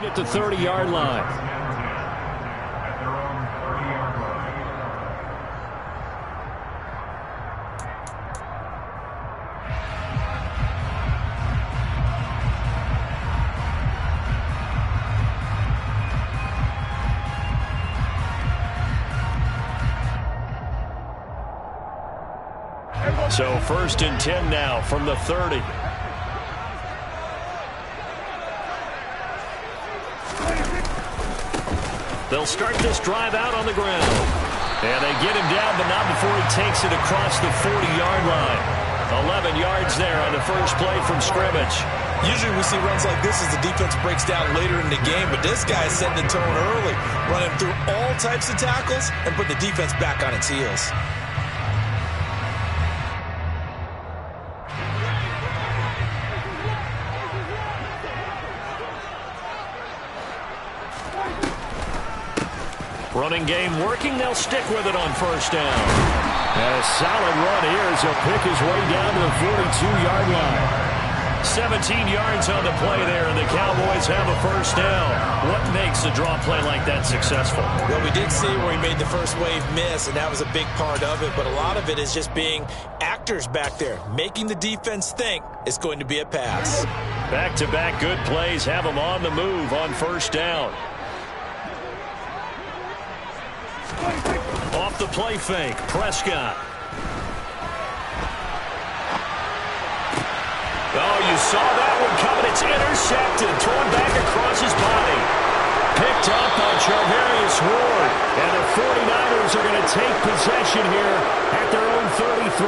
at the 30-yard line. So 1st and 10 now from the 30. They'll start this drive out on the ground. And they get him down, but not before he takes it across the 40-yard line. 11 yards there on the first play from scrimmage. Usually we see runs like this as the defense breaks down later in the game, but this guy is setting the tone early, running through all types of tackles and put the defense back on its heels. Running game working. They'll stick with it on 1st down. And a solid run here as he'll pick his way down to the 42-yard line. 17 yards on the play there, and the Cowboys have a 1st down. What makes a draw play like that successful? Well, we did see where he made the first wave miss, and that was a big part of it. But a lot of it is just being actors back there, making the defense think it's going to be a pass. Back-to-back good plays have them on the move on 1st down. Off the play fake, Prescott. Oh, you saw that one coming. It's intercepted, thrown back across his body. Picked up by Charvarius Ward. And the 49ers are going to take possession here at their own 33.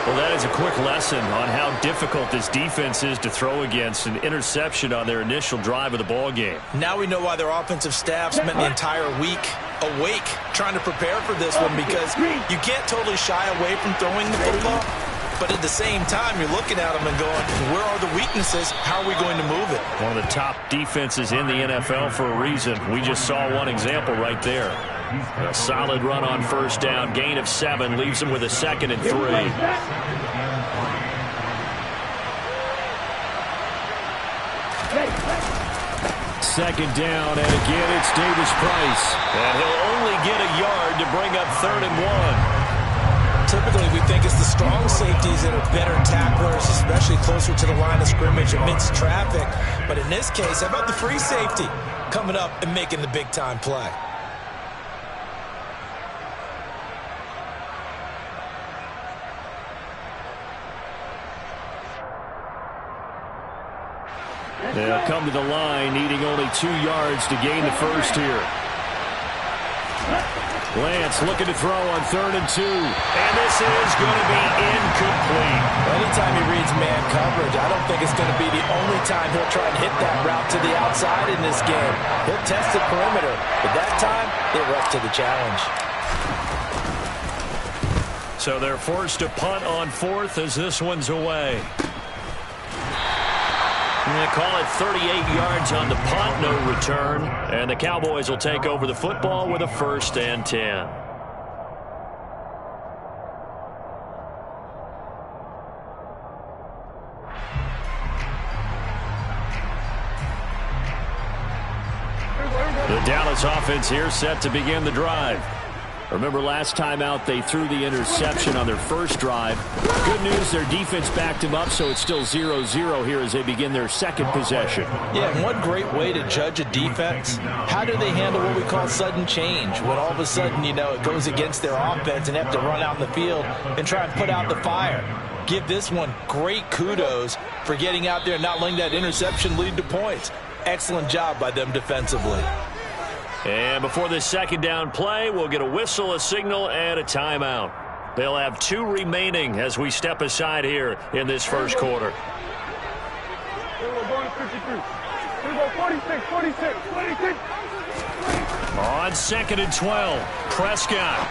Well, that is a quick lesson on how difficult this defense is to throw against. An interception on their initial drive of the ball game. Now we know why their offensive staff spent the entire week awake trying to prepare for this one, because you can't totally shy away from throwing the football. But at the same time, you're looking at them and going, where are the weaknesses? How are we going to move it? One of the top defenses in the NFL for a reason. We just saw one example right there. A solid run on 1st down. Gain of 7 leaves them with a 2nd and 3. 2nd down, and again it's Davis Price. And he'll only get a yard to bring up 3rd and 1. Typically, we think it's the strong safeties that are better tacklers, especially closer to the line of scrimmage amidst traffic. But in this case, how about the free safety coming up and making the big-time play? They'll come to the line, needing only 2 yards to gain the first here. Lance looking to throw on 3rd and 2. And this is going to be incomplete. Anytime he reads man coverage, I don't think it's going to be the only time he'll try and hit that route to the outside in this game. He'll test the perimeter, but that time, they're up to the challenge. So they're forced to punt on 4th as this one's away. They call it 38 yards on the punt, no return. And the Cowboys will take over the football with a 1st and 10. The Dallas offense here set to begin the drive. Remember last time out they threw the interception on their first drive. Good news, their defense backed him up, so it's still 0-0 here as they begin their 2nd possession. Yeah, and one great way to judge a defense, how do they handle what we call sudden change? When all of a sudden, you know, it goes against their offense and they have to run out in the field and try and put out the fire. Give this one great kudos for getting out there and not letting that interception lead to points. Excellent job by them defensively. And before this 2nd down play, we'll get a whistle, a signal, and a timeout. They'll have 2 remaining as we step aside here in this first quarter. On 2nd and 12, Prescott.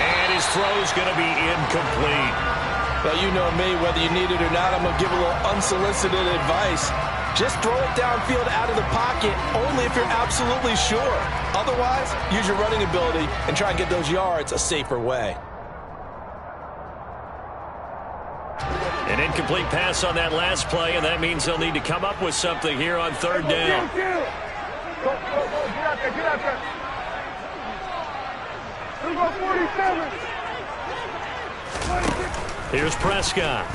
And his throw's going to be incomplete. Well, you know me, whether you need it or not, I'm going to give a little unsolicited advice. Just throw it downfield out of the pocket only if you're absolutely sure. Otherwise, use your running ability and try and get those yards a safer way. An incomplete pass on that last play, and that means they'll need to come up with something here on third down. Get out there. Let's go 47. Here's Prescott.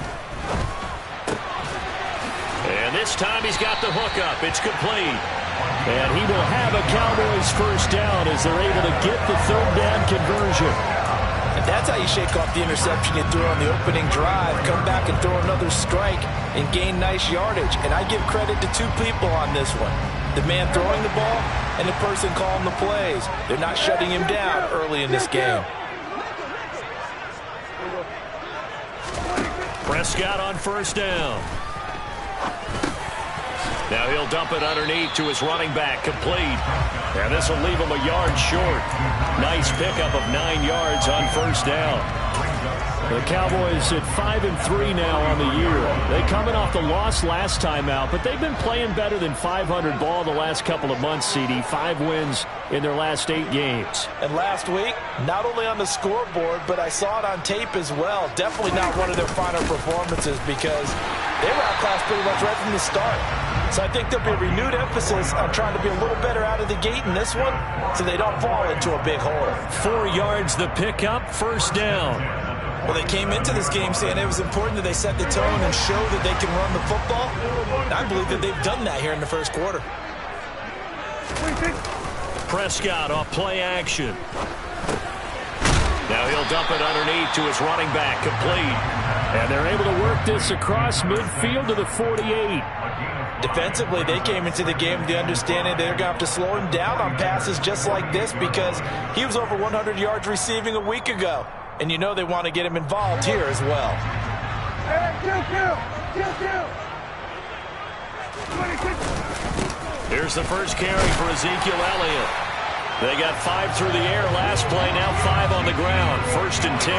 And this time he's got the hookup. It's complete. And he will have a Cowboys first down as they're able to get the third down conversion. And that's how you shake off the interception you threw on the opening drive, come back and throw another strike and gain nice yardage. And I give credit to two people on this one. The man throwing the ball and the person calling the plays. They're not shutting him down early in this game. Prescott on first down. Now he'll dump it underneath to his running back, complete. And this will leave him a yard short. Nice pickup of 9 yards on first down. The Cowboys at 5-3 now on the year. They coming off the loss last time out, but they've been playing better than 500 ball the last couple of months, CD. 5 wins in their last 8 games. And last week, not only on the scoreboard, but I saw it on tape as well. Definitely not one of their final performances because they were outclassed pretty much right from the start. So I think there'll be a renewed emphasis on trying to be a little better out of the gate in this one so they don't fall into a big hole. 4 yards the pickup, first down. Well, they came into this game saying it was important that they set the tone and show that they can run the football. And I believe that they've done that here in the first quarter. Prescott off play action. Now he'll dump it underneath to his running back, complete. And they're able to work this across midfield to the 48. Defensively, they came into the game with the understanding they're going to have to slow him down on passes just like this because he was over 100 yards receiving a week ago. And you know they want to get him involved here as well. Here's the first carry for Ezekiel Elliott. They got 5 through the air last play, now 5 on the ground. 1st and 10.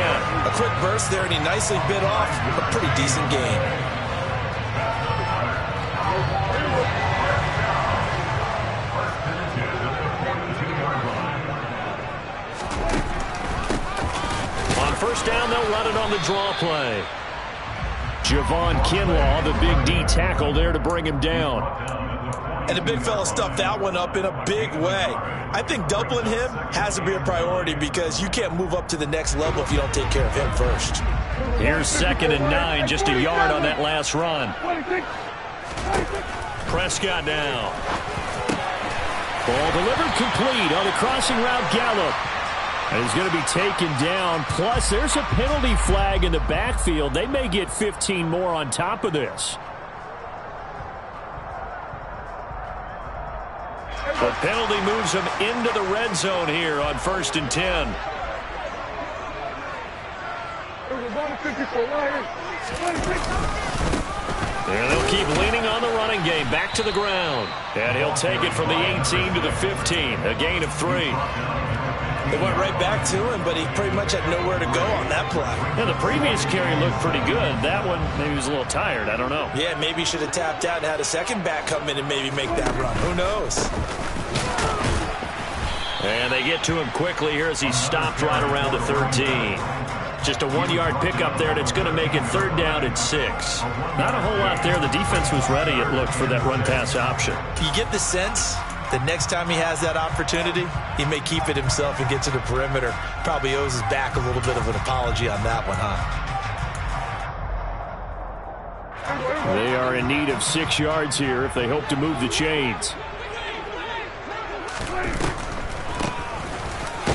A quick burst there, and he nicely bit off a pretty decent gain. First down, they'll run it on the draw play. Javon Kinlaw, the big D tackle there to bring him down. And the big fella stuffed that one up in a big way. I think doubling him has to be a priority because you can't move up to the next level if you don't take care of him first. Here's 2nd and 9, just a yard on that last run. Prescott now. Ball delivered complete on the crossing route Gallup. And he's going to be taken down. Plus, there's a penalty flag in the backfield. They may get 15 more on top of this. The penalty moves him into the red zone here on 1st and 10. And they'll keep leaning on the running game. Back to the ground. And he'll take it from the 18 to the 15. A gain of 3. They went right back to him, but he pretty much had nowhere to go on that play. Yeah, the previous carry looked pretty good. That one, maybe he was a little tired. I don't know. Yeah, maybe he should have tapped out and had a second back come in and maybe make that run. Who knows? And they get to him quickly here as he stopped right around the 13. Just a 1-yard pickup there, and it's going to make it 3rd down at 6. Not a whole lot there. The defense was ready, it looked, for that run-pass option. You get the sense the next time he has that opportunity, he may keep it himself and get to the perimeter. Probably owes his back a little bit of an apology on that one, huh? They are in need of 6 yards here if they hope to move the chains.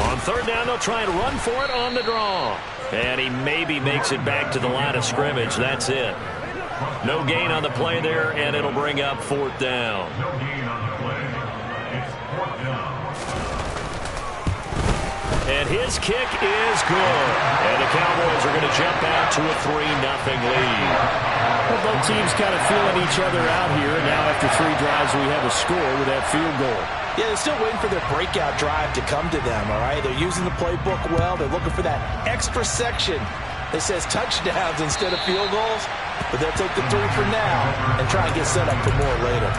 On 3rd down, they'll try and run for it on the draw. And he maybe makes it back to the line of scrimmage. That's it. No gain on the play there, and it'll bring up 4th down. And his kick is good. And the Cowboys are going to jump out to a 3-0 lead. Well, both teams kind of feeling each other out here. And now after 3 drives, we have a score with that field goal. Yeah, they're still waiting for their breakout drive to come to them, all right? They're using the playbook well. They're looking for that extra section that says touchdowns instead of field goals. But they'll take the 3 for now and try and get set up for more later.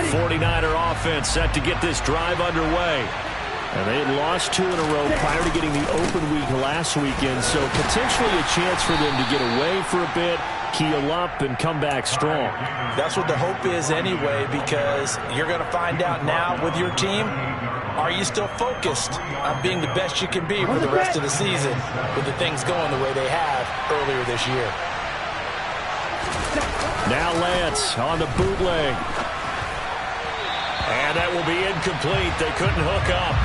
49er offense set to get this drive underway. And they had lost 2 in a row prior to getting the open week last weekend, so potentially a chance for them to get away for a bit, keel up, and come back strong. That's what the hope is anyway, because you're going to find out now with your team, are you still focused on being the best you can be for the rest of the season with the things going the way they have earlier this year? Now Lance on the bootleg. And that will be incomplete. They couldn't hook up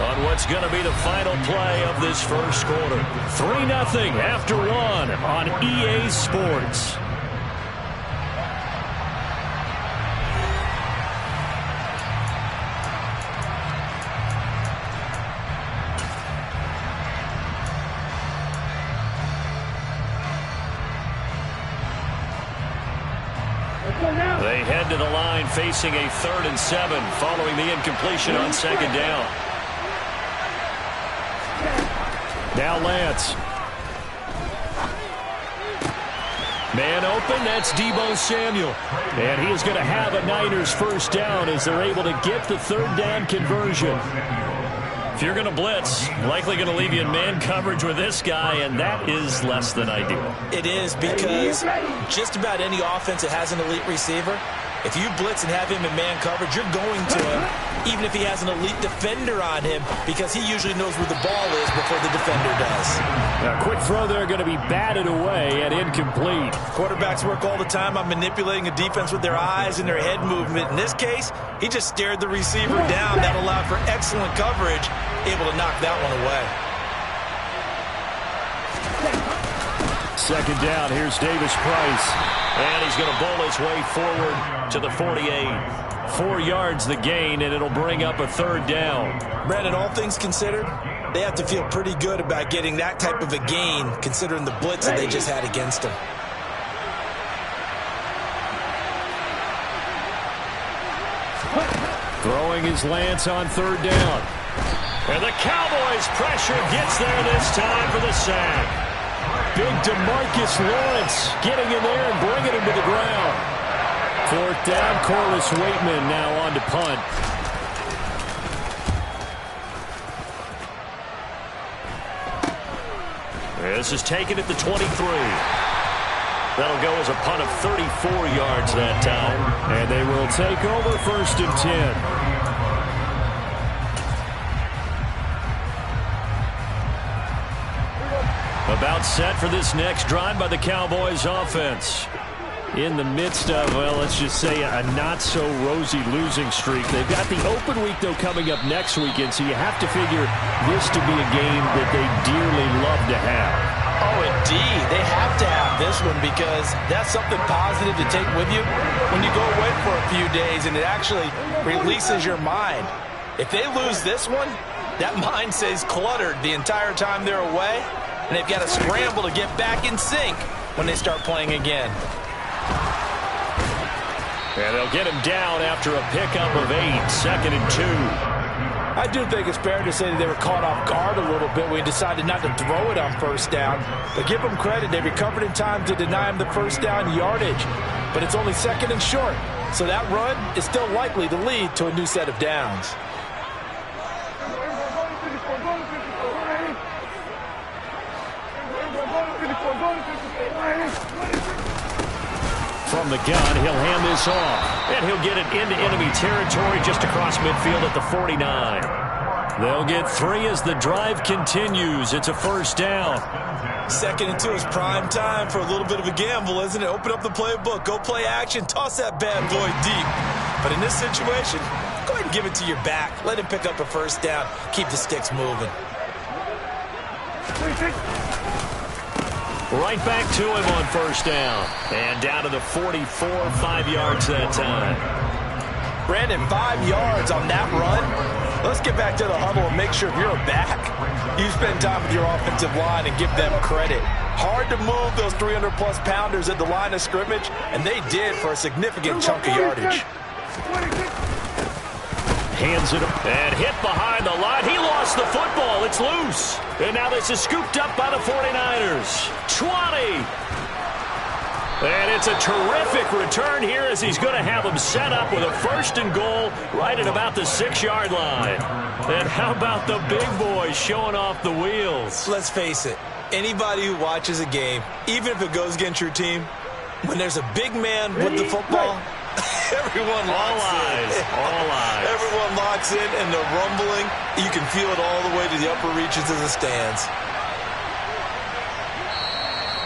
on what's going to be the final play of this first quarter. 3-0 after 1 on EA Sports. They head to the line facing a 3rd and 7 following the incompletion on 2nd down. Now Lance. Man open, that's Deebo Samuel. And he is going to have a Niners first down as they're able to get the 3rd down conversion. If you're going to blitz, likely going to leave you in man coverage with this guy, and that is less than ideal. It is, because just about any offense that has an elite receiver, if you blitz and have him in man coverage, you're going to him, even if he has an elite defender on him, because he usually knows where the ball is before the defender does. Now, quick throw there going to be batted away and incomplete. Quarterbacks work all the time on manipulating a defense with their eyes and their head movement. In this case, he just stared the receiver down. That allowed for excellent coverage, able to knock that one away. 2nd down, here's Davis Price. And he's going to bowl his way forward to the 48. 4 yards the gain, and it'll bring up a 3rd down. Brandon, all things considered, they have to feel pretty good about getting that type of a gain, considering the blitz that they just had against them. Throwing his Lance on 3rd down. And the Cowboys' pressure gets there this time for the sack. Big DeMarcus Lawrence getting in there and bringing him to the ground. 4th down, Corliss Waitman now on to punt. This is taken at the 23. That'll go as a punt of 34 yards that time. And they will take over 1st and 10. About set for this next drive by the Cowboys offense. In the midst of, well, let's just say a not-so-rosy losing streak. They've got the open week, though, coming up next weekend, so you have to figure this to be a game that they dearly love to have. Oh, indeed. They have to have this one, because that's something positive to take with you when you go away for a few days, and it actually releases your mind. If they lose this one, that mind stays cluttered the entire time they're away, and they've got to scramble to get back in sync when they start playing again. And they'll get him down after a pickup of 8, 2nd and 2. I do think it's fair to say that they were caught off guard a little bit when we decided not to throw it on 1st down. But give them credit. They recovered in time to deny him the 1st down yardage. But it's only 2nd and short. So that run is still likely to lead to a new set of downs. From the gun, he'll hand this off. And he'll get it into enemy territory just across midfield at the 49. They'll get 3 as the drive continues. It's a 1st down. 2nd and 2 is prime time for a little bit of a gamble, isn't it? Open up the playbook. Go play action. Toss that bad boy deep. But in this situation, go ahead and give it to your back. Let him pick up a 1st down. Keep the sticks moving. Right back to him on 1st down. And down to the 44, 5 yards that time. Brandon, 5 yards on that run. Let's get back to the huddle and make sure if you're back, you spend time with your offensive line and give them credit. Hard to move those 300-plus pounders at the line of scrimmage, and they did for a significant chunk of yardage. Hands it up and hit behind the line. He lost the football. It's loose. And now this is scooped up by the 49ers. 20. And it's a terrific return here as he's going to have him set up with a 1st and goal right at about the 6-yard line. And how about the big boys showing off the wheels? Let's face it, anybody who watches a game, even if it goes against your team, when there's a big man with the football, everyone locks in. All eyes. Everyone locks in, and the rumbling, you can feel it all the way to the upper reaches of the stands.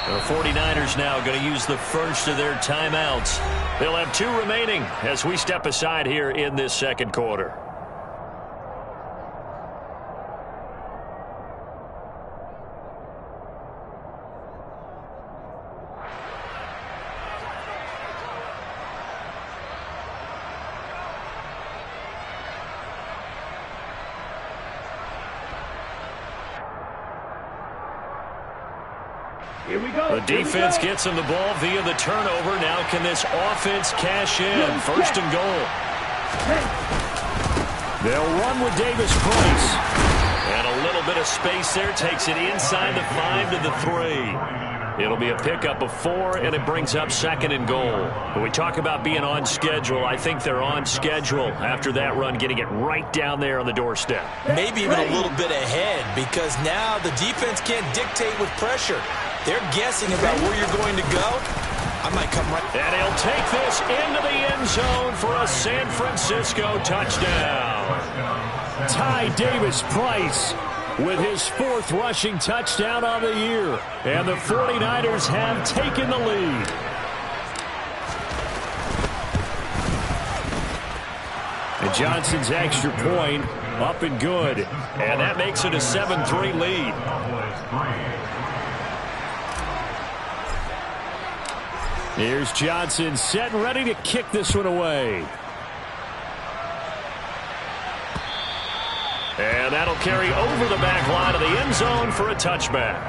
The 49ers now going to use the first of their timeouts. They'll have 2 remaining as we step aside here in this 2nd quarter. Here we go. The defense gets him the ball via the turnover. Now can this offense cash in? 1st and goal. They'll run with Davis Price. And a little bit of space there. Takes it inside the 5 to the 3. It'll be a pickup of 4, and it brings up 2nd and goal. When we talk about being on schedule, I think they're on schedule after that run, getting it right down there on the doorstep. Maybe even a little bit ahead, because now the defense can't dictate with pressure. They're guessing about where you're going to go. I might come right. And he'll take this into the end zone for a San Francisco touchdown. Ty Davis Price with his 4th rushing touchdown on the year. And the 49ers have taken the lead. And Johnson's extra point up and good. And that makes it a 7-3 lead. Here's Johnson set and ready to kick this one away. And that'll carry over the back line of the end zone for a touchback.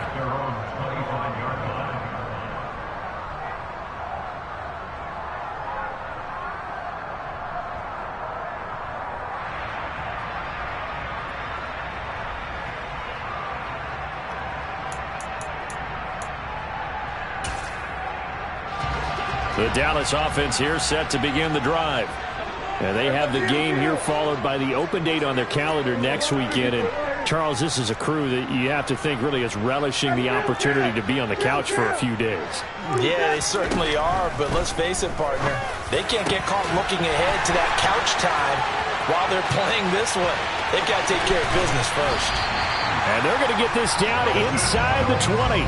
The Dallas offense here set to begin the drive. And they have the game here followed by the open date on their calendar next weekend. And, Charles, this is a crew that you have to think really is relishing the opportunity to be on the couch for a few days. Yeah, they certainly are, but let's face it, partner. They can't get caught looking ahead to that couch time while they're playing this one. They've got to take care of business first. And they're going to get this down inside the 20.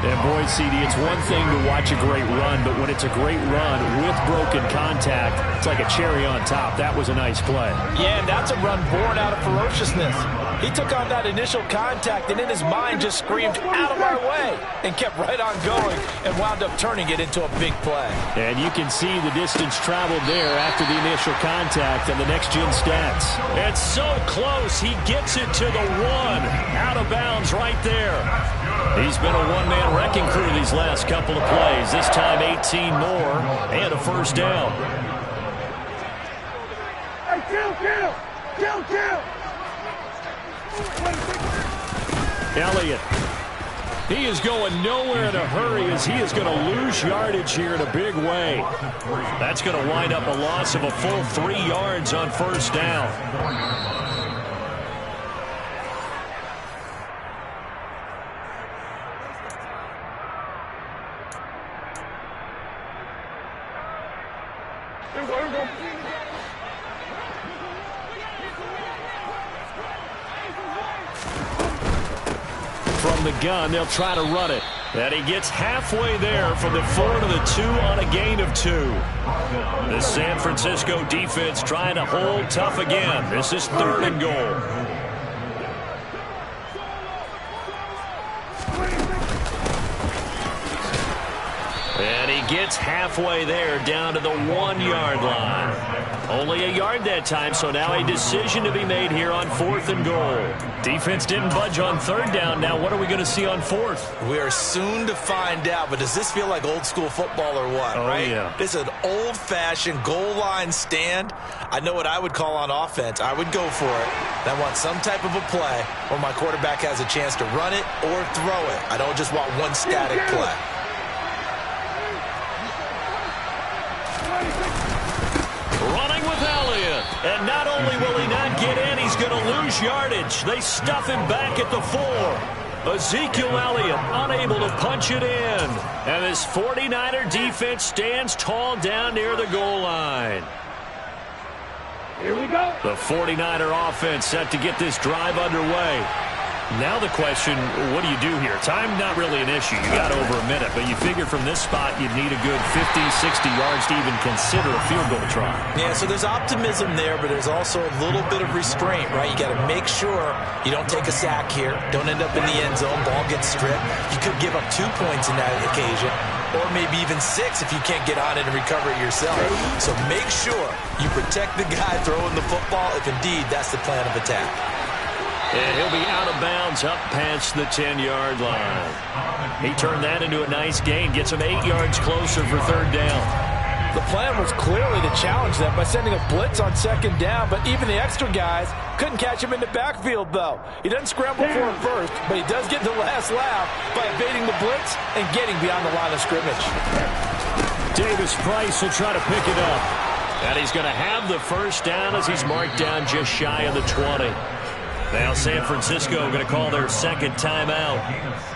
And, boy, CD, it's one thing to watch a great run, but when it's a great run with broken contact, it's like a cherry on top. That was a nice play. Yeah, and that's a run born out of ferociousness. He took on that initial contact and in his mind just screamed, out of our way, and kept right on going and wound up turning it into a big play. And you can see the distance traveled there after the initial contact and the next-gen stats. It's so close. He gets it to the 1. Out of bounds right there. He's been a one-man wrecking crew these last couple of plays. This time 18 more and a 1st down. Hey, kill! Elliott. He is going nowhere in a hurry as he is going to lose yardage here in a big way. That's going to wind up a loss of a full 3 yards on 1st down. From the gun, they'll try to run it. And he gets halfway there from the 4 to the 2 on a gain of 2. The San Francisco defense trying to hold tough again. This is 3rd and goal. And he gets halfway there down to the 1-yard line. Only a yard that time, so now a decision to be made here on 4th and goal. Defense didn't budge on 3rd down. Now what are we going to see on 4th? We are soon to find out, but does this feel like old school football or what, right? Yeah. This is an old-fashioned goal line stand. I know what I would call on offense. I would go for it. I want some type of a play where my quarterback has a chance to run it or throw it. I don't just want one static play. And not only will he not get in, he's going to lose yardage. They stuff him back at the 4. Ezekiel Elliott unable to punch it in. And this 49er defense stands tall down near the goal line. Here we go. The 49er offense set to get this drive underway. Now the question, what do you do here? Time not really an issue. You got over a minute, but you figure from this spot you'd need a good 50, 60 yards to even consider a field goal try. Yeah, so there's optimism there, but there's also a little bit of restraint, right? You got to make sure you don't take a sack here. Don't end up in the end zone. Ball gets stripped. You could give up 2 points in that occasion, or maybe even 6 if you can't get on it and recover it yourself. So make sure you protect the guy throwing the football if indeed that's the plan of attack. And he'll be out of bounds up past the 10-yard line. He turned that into a nice gain. Gets him 8 yards closer for third down. The plan was clearly to challenge them by sending a blitz on second down, but even the extra guys couldn't catch him in the backfield, though. He doesn't scramble for it first, but he does get the last laugh by evading the blitz and getting beyond the line of scrimmage. Davis Price will try to pick it up. And he's going to have the first down as he's marked down just shy of the 20. Now San Francisco going to call their second timeout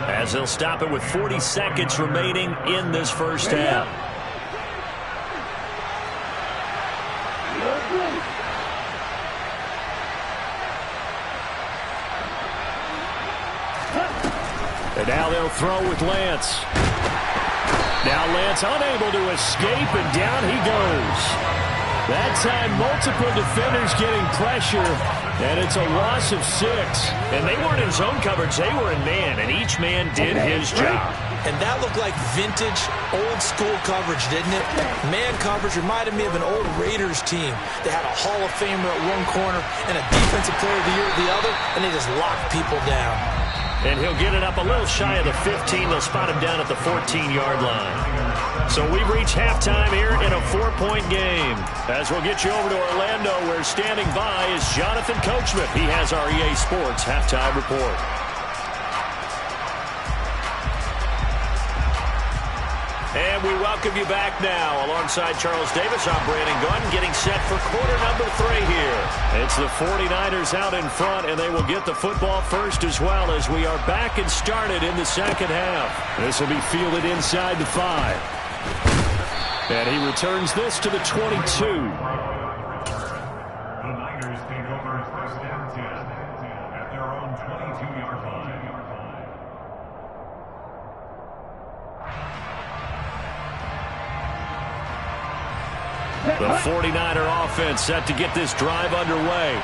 as they'll stop it with 40 seconds remaining in this first half. And now they'll throw with Lance. Now Lance unable to escape, and down he goes. That time, multiple defenders getting pressure, and it's a loss of 6. And they weren't in zone coverage. They were in man, and each man did his job. And that looked like vintage, old-school coverage, didn't it? Man coverage reminded me of an old Raiders team. They had a Hall of Famer at one corner and a Defensive Player of the Year at the other, and they just locked people down. And he'll get it up a little shy of the 15. They'll spot him down at the 14-yard line. So we've reached halftime here in a 4-point game. As we'll get you over to Orlando, where standing by is Jonathan Coachman. He has our EA Sports halftime report. And we welcome you back now. Alongside Charles Davis, I'm Brandon Gunn, getting set for quarter number 3 here. It's the 49ers out in front, and they will get the football first as well as we are back and started in the second half. This will be fielded inside the 5. And he returns this to the 22. The Niners take over first down 10 at their own 22-yard line. The 49er offense set to get this drive underway.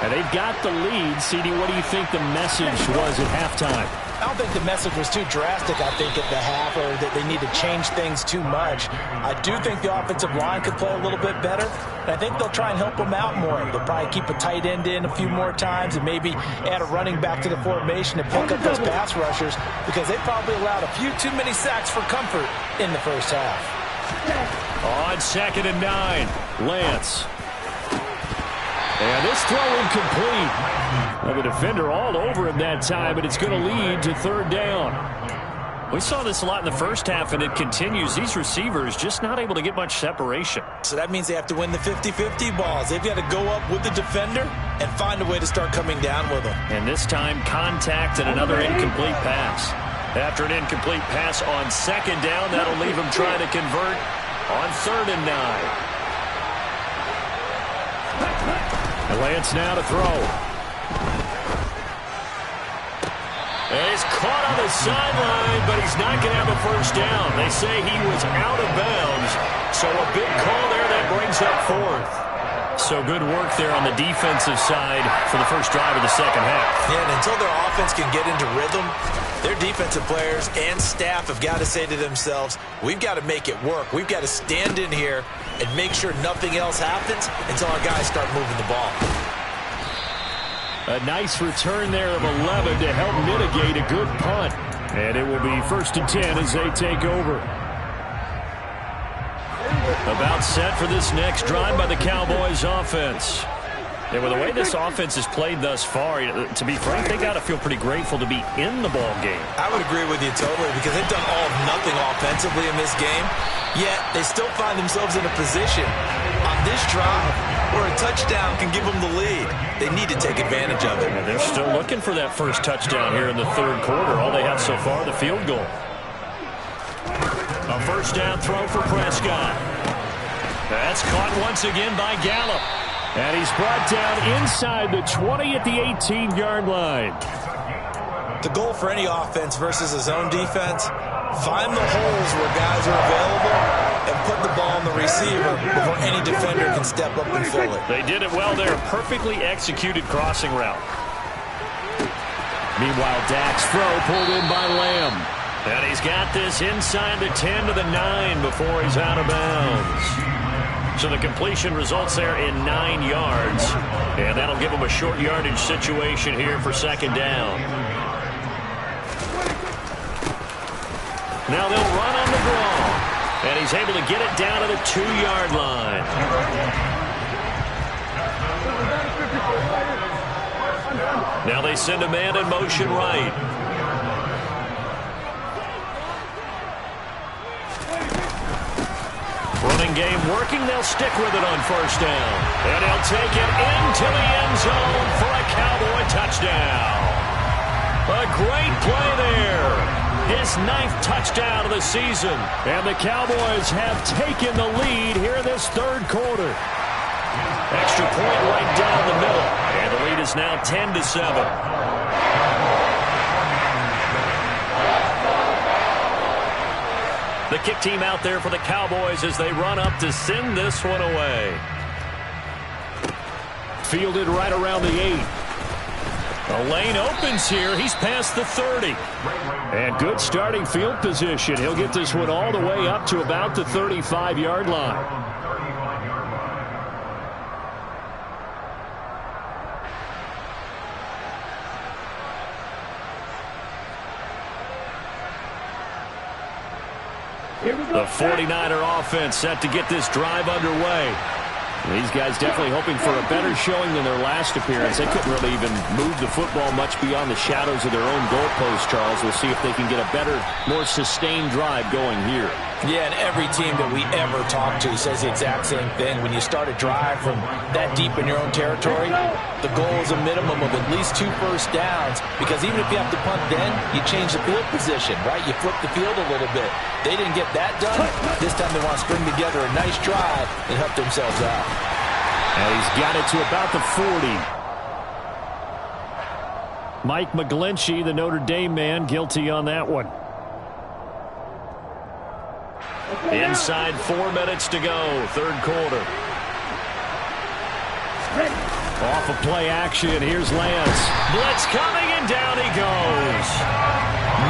And they've got the lead. CD, what do you think the message was at halftime? I don't think the message was too drastic, I think, at the half, or that they need to change things too much. I do think the offensive line could play a little bit better, and I think they'll try and help them out more. They'll probably keep a tight end in a few more times and maybe add a running back to the formation to pick up those pass rushers, because they probably allowed a few too many sacks for comfort in the first half. On 2nd and 9, Lance. And this throw incomplete. Well, the defender all over him that time, but it's going to lead to third down. We saw this a lot in the first half, and it continues. These receivers just not able to get much separation. So that means they have to win the 50-50 balls. They've got to go up with the defender and find a way to start coming down with them. And this time, contact and another incomplete pass. After an incomplete pass on 2nd down, that'll leave him trying to convert on 3rd and 9. And Lance now to throw. And he's caught on the sideline, but he's not going to have a first down. They say he was out of bounds. So a big call there that brings up 4th. So good work there on the defensive side for the first drive of the second half. Yeah, and until their offense can get into rhythm, their defensive players and staff have got to say to themselves, we've got to make it work. We've got to stand in here and make sure nothing else happens until our guys start moving the ball. A nice return there of 11 to help mitigate a good punt. And it will be 1st and 10 as they take over. About set for this next drive by the Cowboys offense. Yeah, with the way this offense has played thus far, to be frank, they got to feel pretty grateful to be in the ball game. I would agree with you totally, because they've done all of nothing offensively in this game, yet they still find themselves in a position on this drive or a touchdown can give them the lead. They need to take advantage of it. And they're still looking for that first touchdown here in the third quarter. All they have so far, the field goal. A first down throw for Prescott. That's caught once again by Gallup. And he's brought down inside the 20 at the 18-yard line. The goal for any offense versus a zone defense, find the holes where guys are available and put the ball on the receiver before any defender can step up and fill it. They did it well there. Perfectly executed crossing route. Meanwhile, Dak's throw pulled in by Lamb. And he's got this inside the 10 to the 9 before he's out of bounds. So the completion results there in 9 yards. And that'll give him a short yardage situation here for second down. Now they'll run on the draw. And he's able to get it down to the 2-yard line. Now they send a man in motion right. Running game working. They'll stick with it on first down. And he'll take it into the end zone for a Cowboy touchdown. A great play there. His 9th touchdown of the season. And the Cowboys have taken the lead here in this third quarter. Extra point right down the middle. And the lead is now 10-7. The kick team out there for the Cowboys as they run up to send this one away. Fielded right around the 8. The lane opens here. He's past the 30. And good starting field position. He'll get this one all the way up to about the 35-yard line. The 49er offense set to get this drive underway. These guys definitely hoping for a better showing than their last appearance. They couldn't really even move the football much beyond the shadows of their own goalpost, Charles. We'll see if they can get a better, more sustained drive going here. Yeah, and every team that we ever talk to says the exact same thing. When you start a drive from that deep in your own territory, the goal is a minimum of at least 2 first downs, because even if you have to punt then, you change the field position, right? You flip the field a little bit. They didn't get that done. This time they want to string together a nice drive and help themselves out. And he's got it to about the 40. Mike McGlinchey, the Notre Dame man, guilty on that one. Inside 4 minutes to go, third quarter. Off of play action, here's Lance. Blitz coming, and down he goes.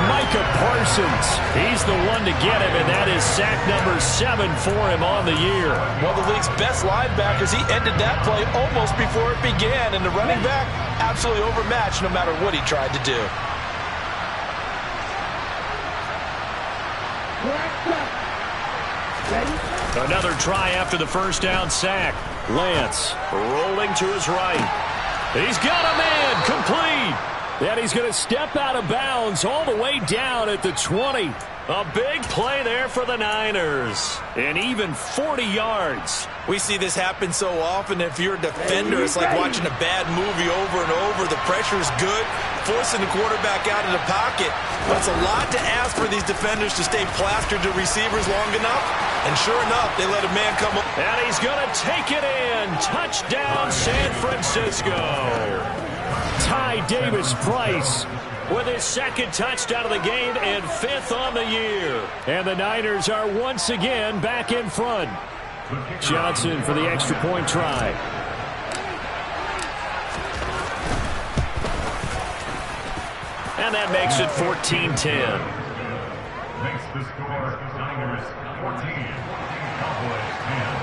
Micah Parsons, he's the one to get him, and that is sack number 7 for him on the year. One of the league's best linebackers. He ended that play almost before it began, and the running back absolutely overmatched no matter what he tried to do. Another try after the first down sack. Lance rolling to his right. He's got a man complete. And he's going to step out of bounds all the way down at the 20. A big play there for the Niners. And even 40 yards. We see this happen so often. If you're a defender, it's like watching a bad movie over and over. The pressure is good, forcing the quarterback out of the pocket. But it's a lot to ask for these defenders to stay plastered to receivers long enough. And sure enough, they let a man come up. And he's going to take it in. Touchdown, San Francisco. Ty Davis-Price with his 2nd touchdown of the game and 5th on the year. And the Niners are once again back in front. Johnson for the extra point try. And that makes it 14-10. Makes the score Niners 14, Cowboys 10.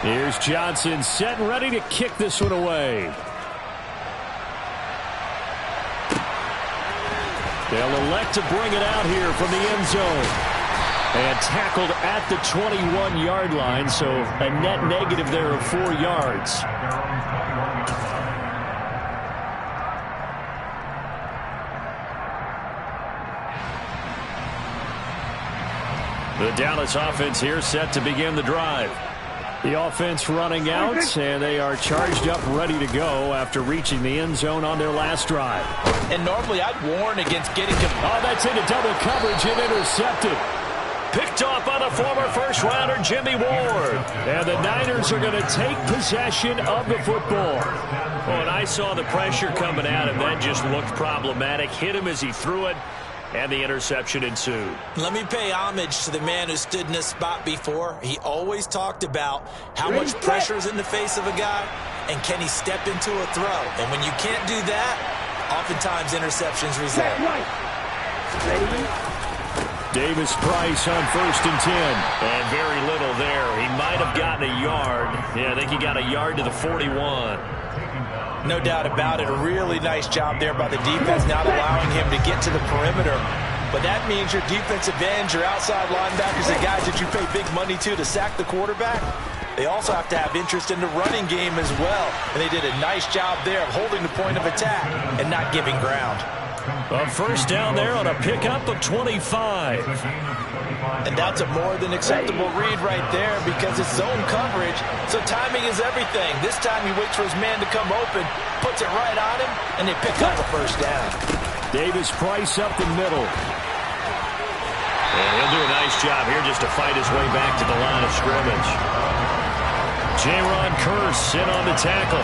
Here's Johnson set and ready to kick this one away. They'll elect to bring it out here from the end zone. And tackled at the 21-yard line, so a net negative there of 4 yards. The Dallas offense here set to begin the drive. The offense running out, and they are charged up, ready to go after reaching the end zone on their last drive. And normally I'd warn against getting to... Oh, that's into double coverage and intercepted. Picked off by the former first-rounder Jimmy Ward. And the Niners are going to take possession of the football. Oh, and I saw the pressure coming at him. That just looked problematic. Hit him as he threw it. And the interception ensued. Let me pay homage to the man who stood in this spot before. He always talked about how much pressure is in the face of a guy and can he step into a throw. And when you can't do that, oftentimes interceptions result. Davis Price on 1st and 10. And very little there. He might have gotten a yard. Yeah, I think he got a yard to the 41. No doubt about it. A really nice job there by the defense, not allowing him to get to the perimeter. But that means your defensive ends, your outside linebackers, the guys that you pay big money to sack the quarterback, they also have to have interest in the running game as well. And they did a nice job there of holding the point of attack and not giving ground. A first down there on a pickup of 25. And that's a more than acceptable read right there because it's zone coverage, so timing is everything. This time he waits for his man to come open, puts it right on him, and they pick up the first down. Davis Price up the middle. And he'll do a nice job here just to fight his way back to the line of scrimmage. J-Ron Curse in on the tackle.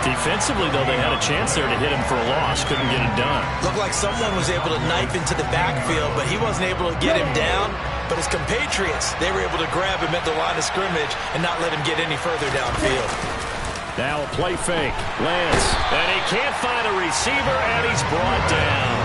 Defensively, though, they had a chance there to hit him for a loss. Couldn't get it done. Looked like someone was able to knife into the backfield, but he wasn't able to get him down. But his compatriots, they were able to grab him at the line of scrimmage and not let him get any further downfield. Now a play fake. Lance. And he can't find a receiver, and he's brought down.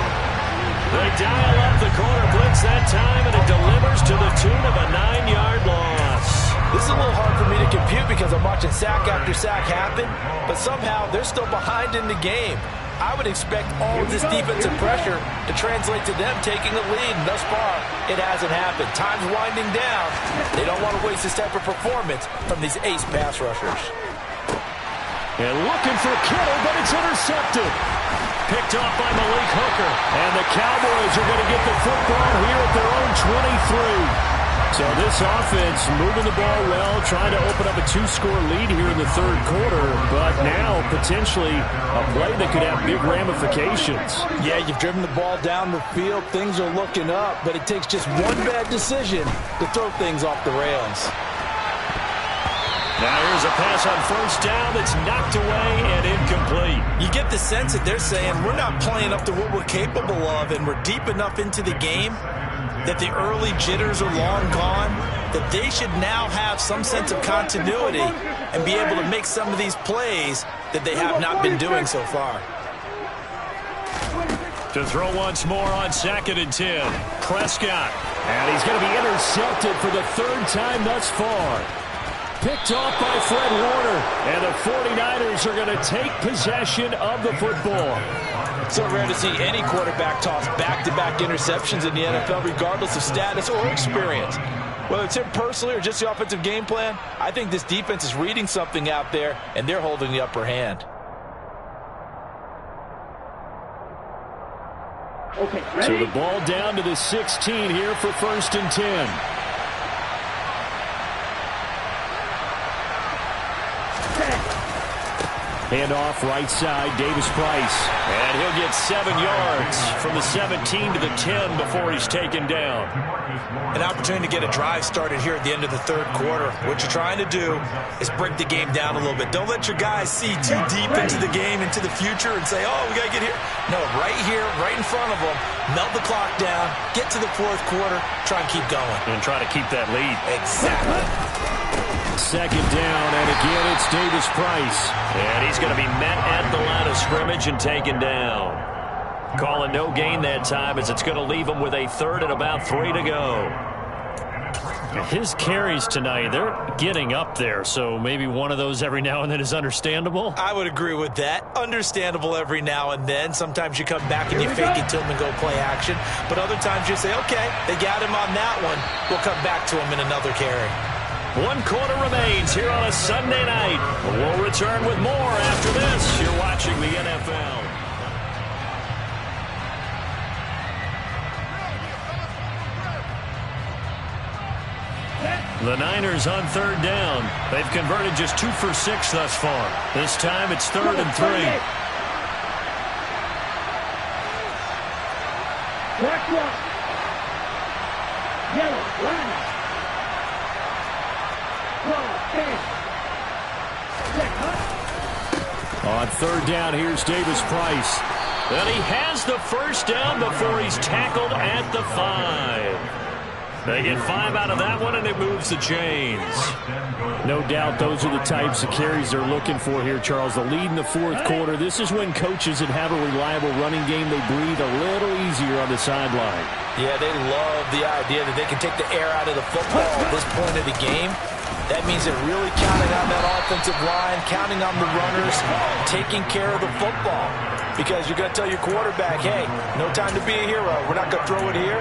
They dial up the corner blitz that time, and it delivers to the tune of a 9-yard loss. This is a little hard for me to compute because I'm watching sack after sack happen, but somehow they're still behind in the game. I would expect all of this defensive pressure to translate to them taking the lead, and thus far, it hasn't happened. Time's winding down. They don't want to waste this type of performance from these ace pass rushers. And looking for Kittle, but it's intercepted. Picked off by Malik Hooker. And the Cowboys are going to get the football here at their own 23. So this offense moving the ball well, trying to open up a 2-score lead here in the third quarter, but now potentially a play that could have big ramifications. Yeah, you've driven the ball down the field. Things are looking up, but it takes just one bad decision to throw things off the rails. Now here's a pass on first down that's knocked away and incomplete. You get the sense that they're saying we're not playing up to what we're capable of, and we're deep enough into the game that the early jitters are long gone, that they should now have some sense of continuity and be able to make some of these plays that they have not been doing so far. To throw once more on 2nd and 10. Prescott. And he's going to be intercepted for the 3rd time thus far. Picked off by Fred Warner. And the 49ers are going to take possession of the football. So rare to see any quarterback toss back-to-back interceptions in the NFL, regardless of status or experience. Whether it's him personally or just the offensive game plan, I think this defense is reading something out there, and they're holding the upper hand. Okay, ready? So the ball down to the 16 here for 1st and 10. Handoff right side, Davis Price. And he'll get 7 yards from the 17 to the 10 before he's taken down. An opportunity to get a drive started here at the end of the third quarter. What you're trying to do is break the game down a little bit. Don't let your guys see too deep into the game, into the future, and say, oh, we got to get here. No, right here, right in front of them, melt the clock down, get to the fourth quarter, try and keep going. And try to keep that lead. Exactly. 2nd down, and again it's Davis Price. And he's going to be met at the line of scrimmage and taken down. Calling no gain that time as it's going to leave him with a 3rd and about 3 to go. His carries tonight, they're getting up there, so maybe one of those every now and then is understandable. I would agree with that. Understandable every now and then. Sometimes you come back and you fake it to him and go play action. But other times you say, okay, they got him on that one. We'll come back to him in another carry. 1 quarter remains here on a Sunday night. We'll return with more after this. You're watching the NFL. The Niners on third down. They've converted just 2 for 6 thus far. This time it's 3rd and 3. Black one. Yellow, line. On third down, here's Davis Price. And he has the first down before he's tackled at the 5. They get 5 out of that one, and it moves the chains. No doubt those are the types of carries they're looking for here, Charles. The lead in the fourth quarter. This is when coaches that have a reliable running game, they breathe a little easier on the sideline. Yeah, they love the idea that they can take the air out of the football at this point of the game. That means they're really counting on that offensive line, counting on the runners, taking care of the football. Because you're going to tell your quarterback, hey, no time to be a hero. We're not going to throw it here.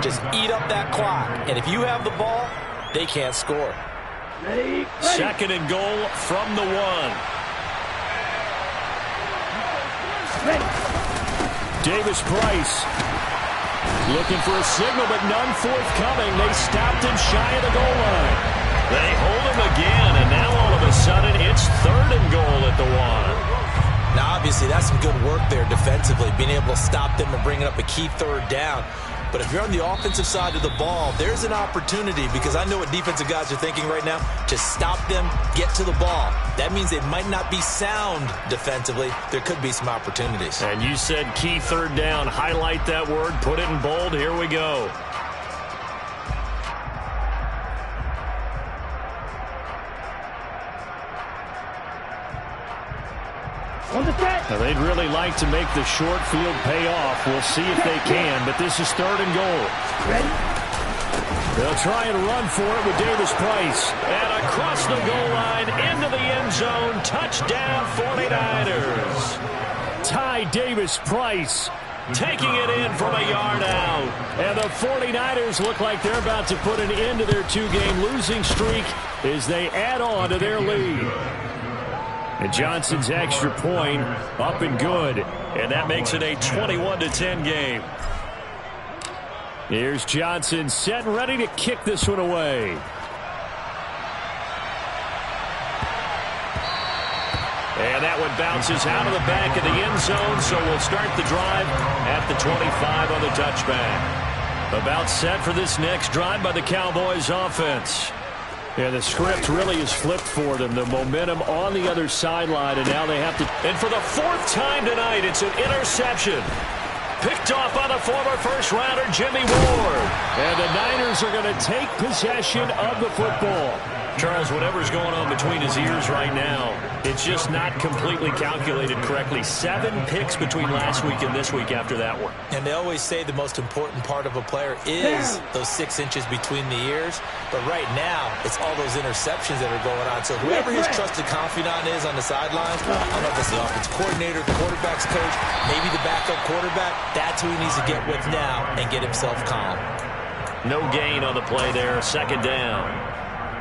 Just eat up that clock. And if you have the ball, they can't score. Ready. 2nd and goal from the 1. Ready. Davis Price looking for a signal, but none forthcoming. They stopped him shy of the goal line. They hold him again, and now all of a sudden it's 3rd and goal at the 1. Now, obviously, that's some good work there defensively, being able to stop them and bringing up a key 3rd down. But if you're on the offensive side of the ball, there's an opportunity, because I know what defensive guys are thinking right now. Just stop them, get to the ball. That means they might not be sound defensively. There could be some opportunities. And you said key 3rd down. Highlight that word. Put it in bold. Here we go. Now, they'd really like to make the short field pay off. We'll see if they can, but this is 3rd and goal. Ready. They'll try and run for it with Davis Price. And across the goal line, into the end zone. Touchdown, 49ers. Ty Davis Price taking it in from a yard out. And the 49ers look like they're about to put an end to their 2-game losing streak as they add on to their lead. And Johnson's extra point up and good. And that makes it a 21-10 game. Here's Johnson set and ready to kick this one away. And that one bounces out of the back of the end zone, so we'll start the drive at the 25 on the touchback. About set for this next drive by the Cowboys offense. Yeah, the script really is flipped for them. The momentum on the other sideline, and now they have to. And for the 4th time tonight, it's an interception. Picked off by the former first-rounder, Jimmy Ward. And the Niners are going to take possession of the football. Charles, whatever's going on between his ears right now, it's just not completely calculated correctly. 7 picks between last week and this week after that one. And they always say the most important part of a player is those 6 inches between the ears. But right now, it's all those interceptions that are going on. So whoever his trusted confidant is on the sidelines, I don't know if it's the offensive coordinator, the quarterback's coach, maybe the backup quarterback, that's who he needs to get with now and get himself calm. No gain on the play there. 2nd down.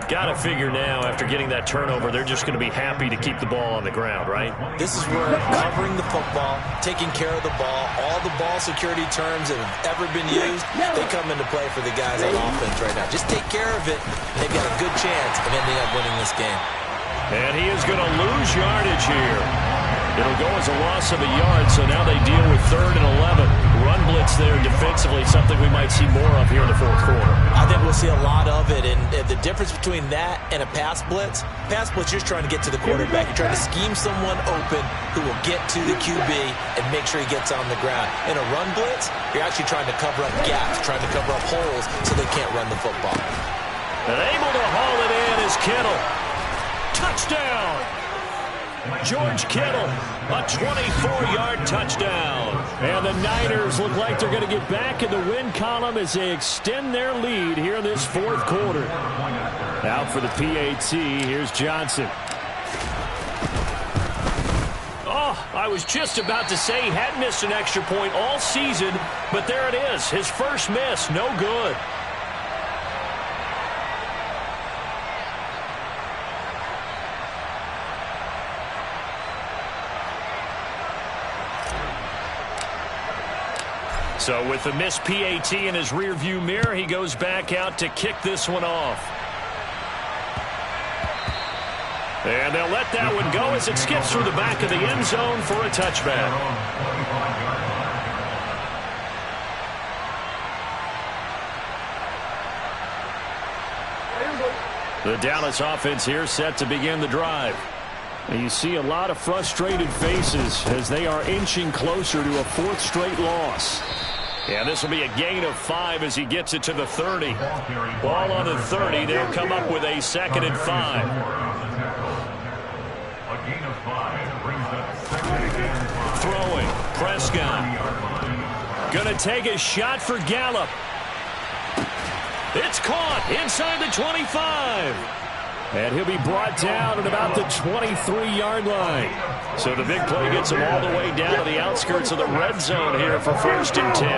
Got to figure now, after getting that turnover, they're just going to be happy to keep the ball on the ground, right? This is where covering the football, taking care of the ball, all the ball security terms that have ever been used, they come into play for the guys on offense right now. Just take care of it. They've got a good chance of ending up winning this game. And he is going to lose yardage here. It'll go as a loss of a yard, so now they deal with 3rd and 11. Run blitz there defensively, something we might see more of here in the 4th quarter. I think we'll see a lot of it, and the difference between that and a pass blitz, you're just trying to get to the quarterback. You're trying to scheme someone open who will get to the QB and make sure he gets on the ground. In a run blitz, you're actually trying to cover up gaps, trying to cover up holes so they can't run the football. And able to haul it in is Kittle. Touchdown! George Kittle, a 24-yard touchdown. And the Niners look like they're going to get back in the win column as they extend their lead here in this 4th quarter. Out for the PAT, here's Johnson. Oh, I was just about to say he hadn't missed an extra point all season, but there it is, his first miss, no good. So with the missed PAT in his rearview mirror, he goes back out to kick this one off. And they'll let that one go as it skips through the back of the end zone for a touchback. The Dallas offense here set to begin the drive. And you see a lot of frustrated faces as they are inching closer to a fourth straight loss. Yeah, this will be a gain of 5 as he gets it to the 30. Ball on the 30. They'll come up with a 2nd and 5. A gain of 5 brings up 2nd and 5. Throwing. Prescott. Going to take a shot for Gallup. It's caught inside the 25. And he'll be brought down at about the 23-yard line. So the big play gets him all the way down to the outskirts of the red zone here for 1st and 10.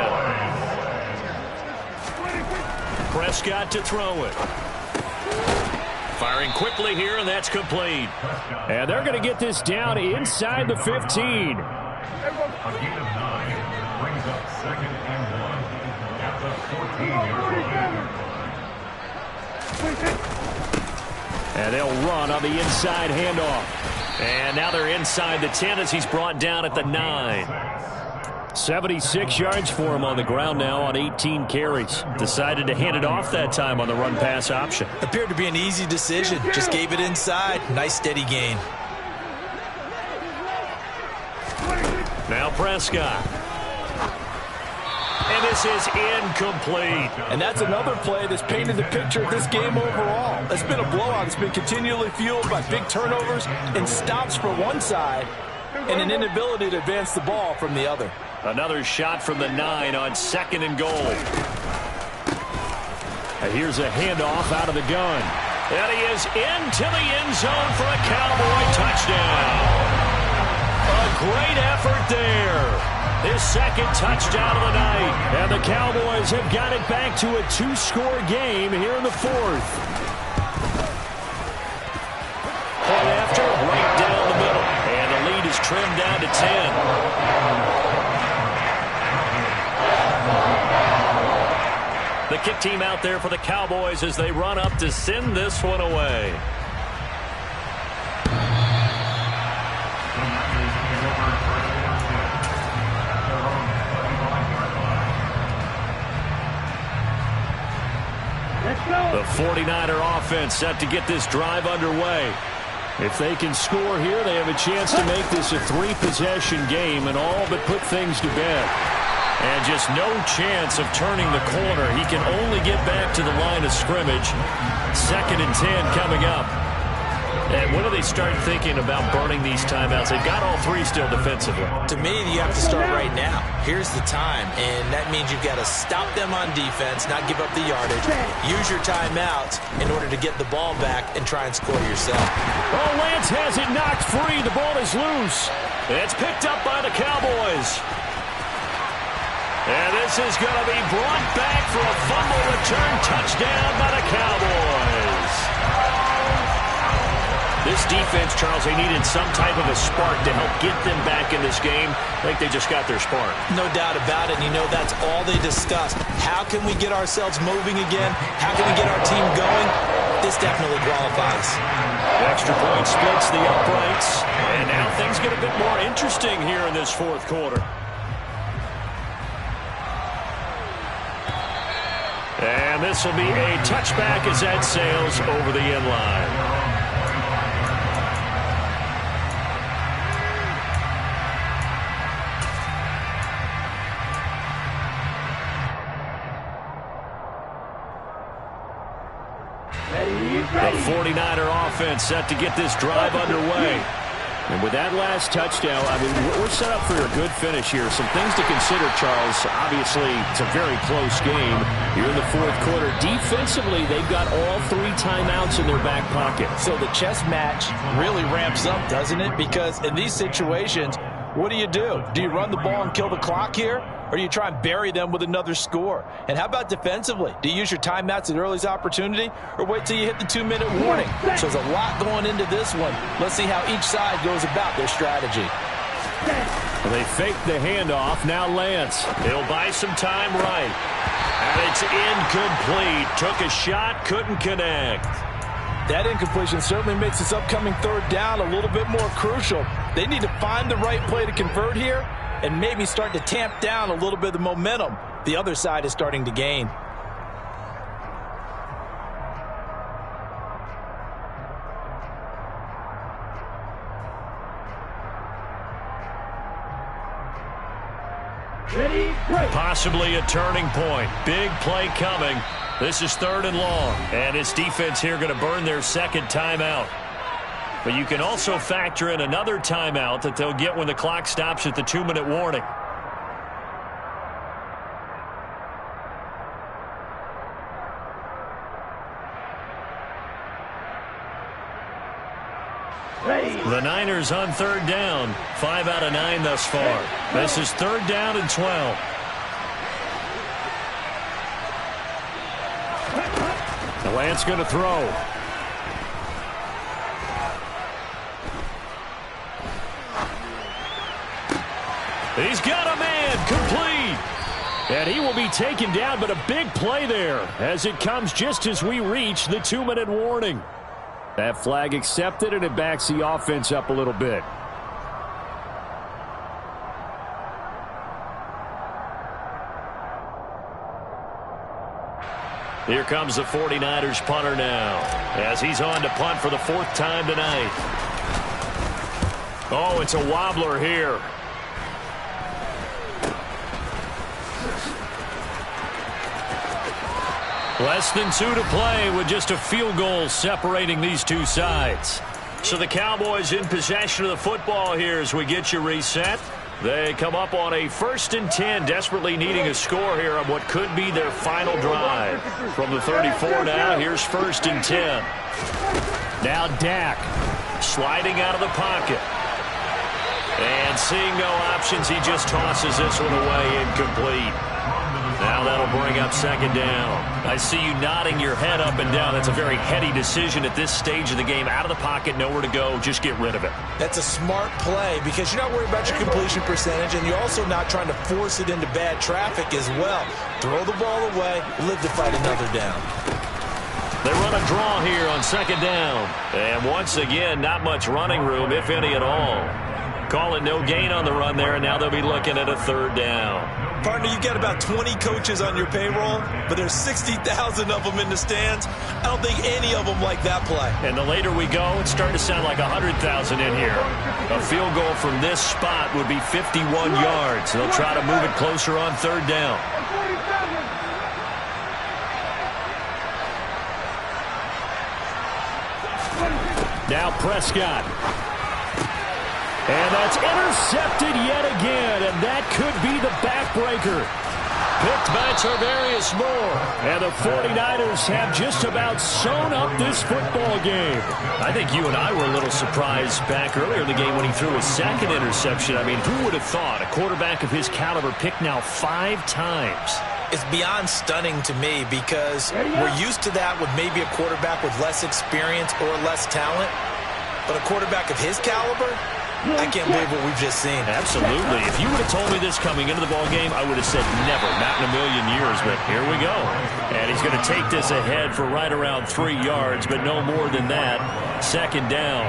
Prescott to throw it. Firing quickly here, and that's complete. And they're going to get this down inside the 15. A gain of 9 brings up 2nd and 1 at the 14-yard line. And they'll run on the inside handoff. And now they're inside the 10 as he's brought down at the 9. 76 yards for him on the ground now on 18 carries. Decided to hand it off that time on the run-pass option. Appeared to be an easy decision. Just gave it inside. Nice steady gain. Now Prescott. And this is incomplete. And that's another play that's painted the picture of this game overall. It's been a blowout. It's been continually fueled by big turnovers and stops for one side and an inability to advance the ball from the other. Another shot from the 9 on 2nd and goal. And here's a handoff out of the gun. And he is into the end zone for a Cowboy touchdown. A great effort there. His 2nd touchdown of the night. And the Cowboys have got it back to a 2-score game here in the 4th. Point after, right down the middle. And the lead is trimmed down to 10. The kick team out there for the Cowboys as they run up to send this one away. The 49er offense set to get this drive underway. If they can score here, they have a chance to make this a 3-possession game and all but put things to bed. And just no chance of turning the corner. He can only get back to the line of scrimmage. 2nd and 10 coming up. And when do they start thinking about burning these timeouts? They've got all 3 still defensively. To me, you have to start right now. Here's the time, and that means you've got to stop them on defense, not give up the yardage. Use your timeouts in order to get the ball back and try and score yourself. Oh, Lance has it knocked free. The ball is loose. It's picked up by the Cowboys. And this is going to be brought back for a fumble return touchdown by the Cowboys. This defense, Charles, they needed some type of a spark to help get them back in this game. I think they just got their spark. No doubt about it. And you know that's all they discussed. How can we get ourselves moving again? How can we get our team going? This definitely qualifies. Extra point splits the uprights. And now things get a bit more interesting here in this 4th quarter. And this will be a touchback as that sails over the end line. The 49er offense set to get this drive underway. And with that last touchdown, I mean, we're set up for a good finish here. Some things to consider, Charles. Obviously, it's a very close game here in the 4th quarter. Defensively, they've got all 3 timeouts in their back pocket. So the chess match really ramps up, doesn't it? Because in these situations, what do? Do you run the ball and kill the clock here? Or do you try and bury them with another score? And how about defensively? Do you use your timeouts at earliest opportunity or wait till you hit the 2-minute warning? So there's a lot going into this one. Let's see how each side goes about their strategy. They fake the handoff. Now Lance. He'll buy some time right. And it's incomplete. Took a shot, couldn't connect. That incompletion certainly makes this upcoming third down a little bit more crucial. They need to find the right play to convert here and maybe start to tamp down a little bit of the momentum the other side is starting to gain. Ready, break. Possibly a turning point. Big play coming. This is 3rd and long. And this defense here going to burn their second timeout. But you can also factor in another timeout that they'll get when the clock stops at the 2-minute warning. The Niners on 3rd down. 5 out of 9 thus far. This is 3rd down and 12. The Lance going to throw. He's got a man complete. And he will be taken down, but a big play there as it comes just as we reach the 2-minute warning. That flag accepted, and it backs the offense up a little bit. Here comes the 49ers punter now as he's on to punt for the 4th time tonight. Oh, it's a wobbler here. Less than 2 to play with just a field goal separating these two sides. So the Cowboys in possession of the football here as we get you reset. They come up on a 1st and 10, desperately needing a score here on what could be their final drive. From the 34 now, here's 1st and 10. Now Dak sliding out of the pocket. And seeing no options, he just tosses this one away incomplete. Now that'll bring up 2nd down. I see you nodding your head up and down. That's a very heady decision at this stage of the game. Out of the pocket, nowhere to go. Just get rid of it. That's a smart play because you're not worried about your completion percentage, and you're also not trying to force it into bad traffic as well. Throw the ball away, live to fight another down. They run a draw here on 2nd down. And once again, not much running room, if any at all. Call it no gain on the run there, and now they'll be looking at a 3rd down. Partner, you got about 20 coaches on your payroll, but there's 60,000 of them in the stands. I don't think any of them like that play. And the later we go, it's starting to sound like 100,000 in here. A field goal from this spot would be 51 yards. They'll try to move it closer on 3rd down. Now Prescott. And that's intercepted yet again, and that could be the backbreaker. Picked by Tarvarius Moore. And the 49ers have just about sewn up this football game. I think you and I were a little surprised back earlier in the game when he threw his 2nd interception. I mean, who would have thought a quarterback of his caliber picked now 5 times? It's beyond stunning to me because we're used to that with maybe a quarterback with less experience or less talent. But a quarterback of his caliber, I can't believe what we've just seen. Absolutely. If you would have told me this coming into the ballgame, I would have said never, not in a million years. But here we go. And he's going to take this ahead for right around 3 yards, but no more than that. 2nd down.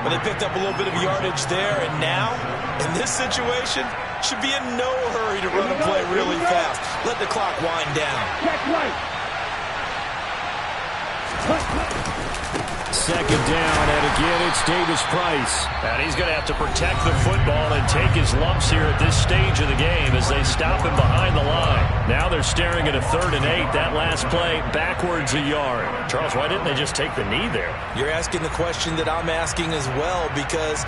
But they picked up a little bit of yardage there, and now, in this situation, should be in no hurry to run and play really fast. Let the clock wind down. Check right. 2nd down, and again, it's Davis Price. And he's going to have to protect the football and take his lumps here at this stage of the game as they stop him behind the line. Now they're staring at a 3rd and 8. That last play, backwards a yard. Charles, why didn't they just take the knee there? You're asking the question that I'm asking as well, because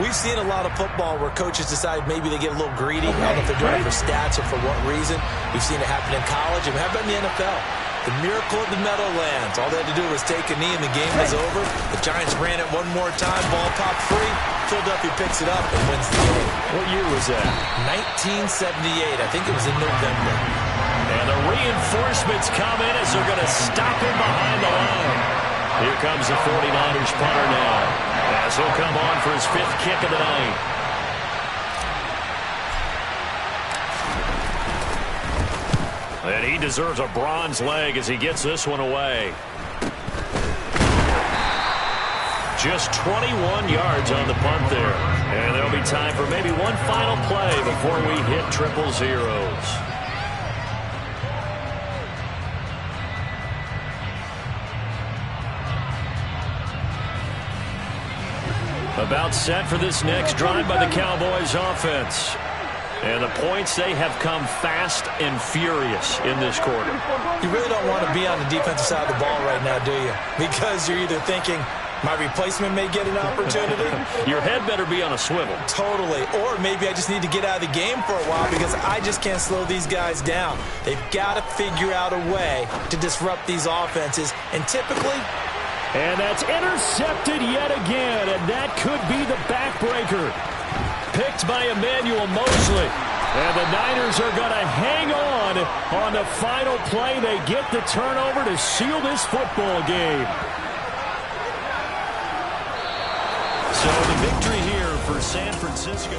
we've seen a lot of football where coaches decide maybe they get a little greedy. I don't know if they're doing it for stats or for what reason. We've seen it happen in college, and we have it in the NFL. The miracle of the Meadowlands. All they had to do was take a knee and the game was over. The Giants ran it one more time. Ball popped free. Philadelphia picks it up and wins the game. What year was that? 1978. I think it was in November. And the reinforcements come in as they're going to stop him behind the line. Here comes the 49ers punter now as he'll come on for his 5th kick of the night. And he deserves a bronze leg as he gets this one away. Just 21 yards on the punt there. And there'll be time for maybe one final play before we hit triple zeros. About set for this next drive by the Cowboys offense. And the points, they have come fast and furious in this quarter. You really don't want to be on the defensive side of the ball right now, do you? Because you're either thinking, my replacement may get an opportunity. Your head better be on a swivel. Totally. Or maybe I just need to get out of the game for a while because I just can't slow these guys down. They've got to figure out a way to disrupt these offenses. And typically... And that's intercepted yet again, and that could be the backbreaker. Picked by Emmanuel Mosley. And the Niners are going to hang on the final play. They get the turnover to seal this football game. So the victory here for San Francisco.